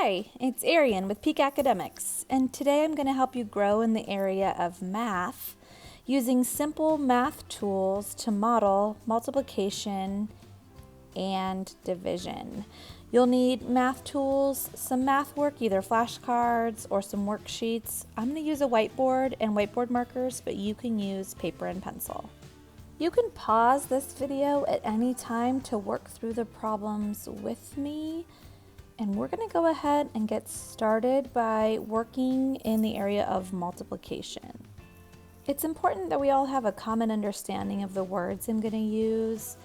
Hi, it's Ariane with Peak Academics, and today I'm going to help you grow in the area of math using simple math tools to model multiplication and division. You'll need math tools, some math work, either flashcards or some worksheets. I'm going to use a whiteboard and whiteboard markers, but you can use paper and pencil. You can pause this video at any time to work through the problems with me. And we're going to go ahead and get started by working in the area of multiplication. It's important that we all have a common understanding of the words I'm going to use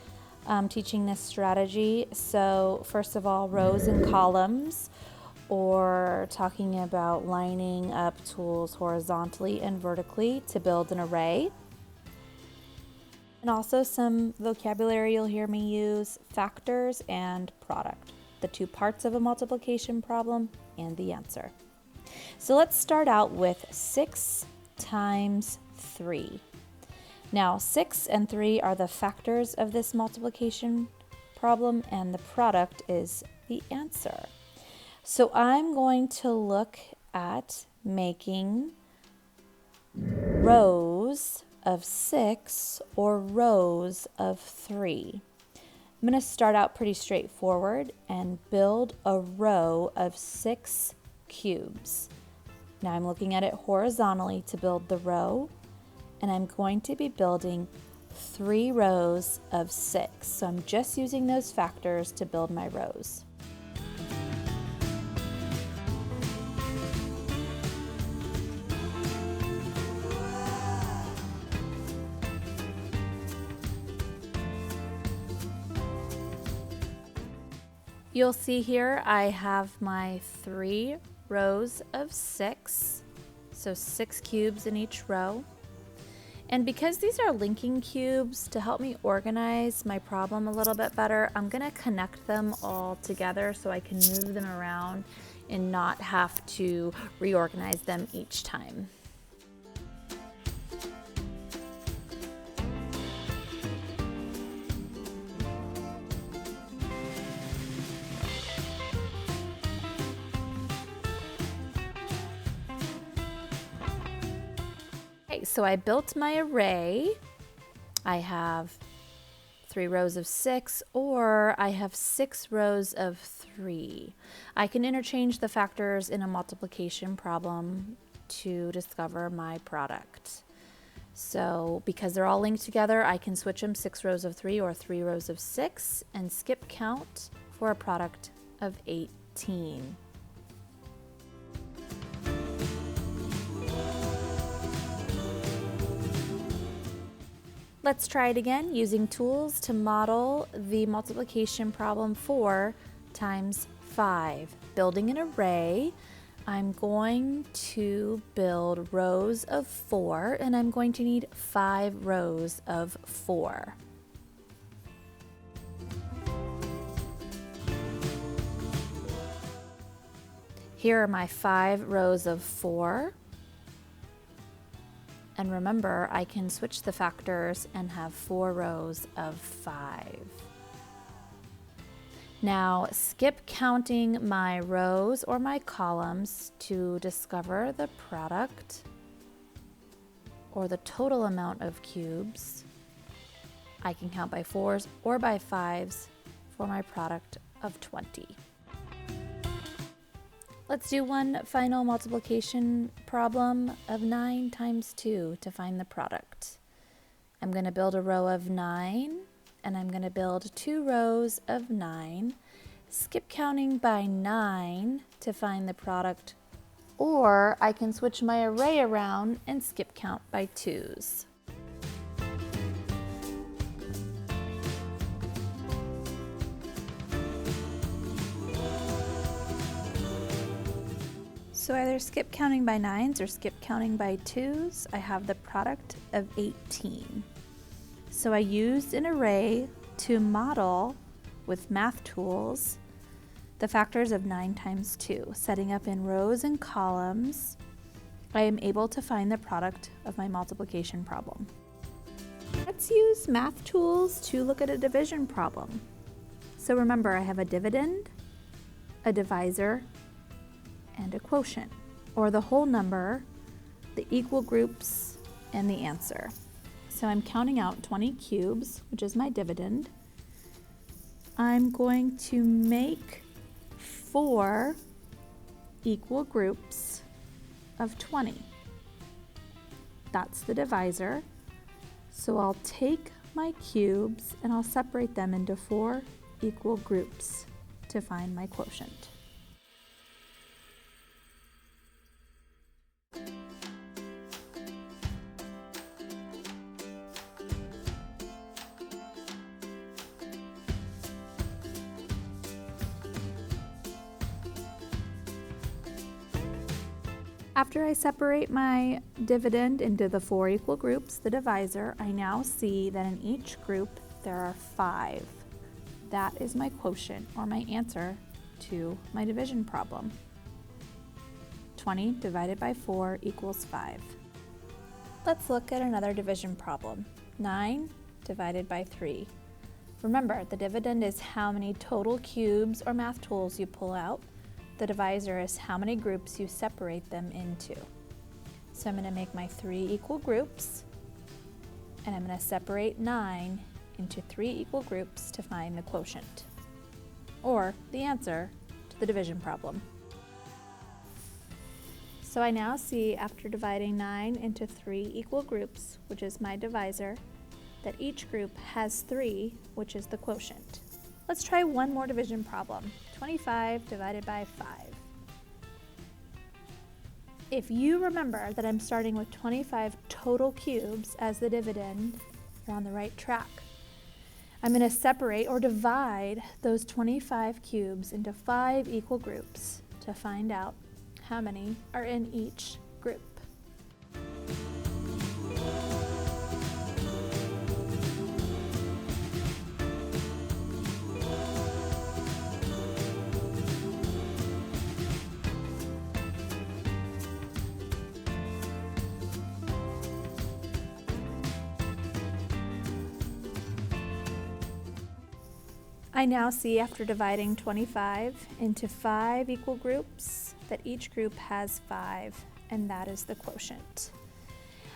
teaching this strategy. So first of all, rows and columns, or talking about lining up tools horizontally and vertically to build an array. And also some vocabulary you'll hear me use, factors and product, the two parts of a multiplication problem and the answer. So let's start out with 6 times 3. Now 6 and 3 are the factors of this multiplication problem, and the product is the answer. So I'm going to look at making rows of 6 or rows of 3. I'm going to start out pretty straightforward and build a row of 6 cubes. Now I'm looking at it horizontally to build the row, and I'm going to be building 3 rows of 6. So I'm just using those factors to build my rows. You'll see here I have my 3 rows of 6, so 6 cubes in each row. And because these are linking cubes, to help me organize my problem a little bit better, I'm going to connect them all together so I can move them around and not have to reorganize them each time. So I built my array. I have 3 rows of 6, or I have 6 rows of 3. I can interchange the factors in a multiplication problem to discover my product. So because they're all linked together, I can switch them 6 rows of 3 or 3 rows of 6 and skip count for a product of 18. Let's try it again using tools to model the multiplication problem 4 times 5. Building an array, I'm going to build rows of 4, and I'm going to need 5 rows of 4. Here are my 5 rows of 4. And remember, I can switch the factors and have 4 rows of 5. Now, skip counting my rows or my columns to discover the product or the total amount of cubes. I can count by 4s or by 5s for my product of 20. Let's do one final multiplication problem of 9 times 2 to find the product. I'm going to build a row of 9, and I'm going to build 2 rows of 9, skip counting by 9 to find the product, or I can switch my array around and skip count by 2s. So either skip counting by 9s or skip counting by 2s, I have the product of 18. So I used an array to model with math tools the factors of 9 times 2. Setting up in rows and columns, I am able to find the product of my multiplication problem. Let's use math tools to look at a division problem. So remember, I have a dividend, a divisor, and a quotient, or the whole number, the equal groups, and the answer. So I'm counting out 20 cubes, which is my dividend. I'm going to make 4 equal groups of 20. That's the divisor. So I'll take my cubes and I'll separate them into 4 equal groups to find my quotient. After I separate my dividend into the 4 equal groups, the divisor, I now see that in each group there are 5. That is my quotient, or my answer to my division problem. 20 divided by 4 equals 5. Let's look at another division problem. 9 divided by 3. Remember, the dividend is how many total cubes or math tools you pull out. The divisor is how many groups you separate them into. So I'm going to make my 3 equal groups, and I'm going to separate 9 into 3 equal groups to find the quotient, or the answer to the division problem. So I now see, after dividing 9 into 3 equal groups, which is my divisor, that each group has 3, which is the quotient. Let's try one more division problem. 25 divided by 5. If you remember that I'm starting with 25 total cubes as the dividend, you're on the right track. I'm going to separate or divide those 25 cubes into 5 equal groups to find out how many are in each group. I now see, after dividing 25 into 5 equal groups, that each group has 5, and that is the quotient.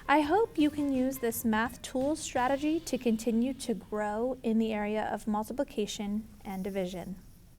I hope you can use this math tool strategy to continue to grow in the area of multiplication and division.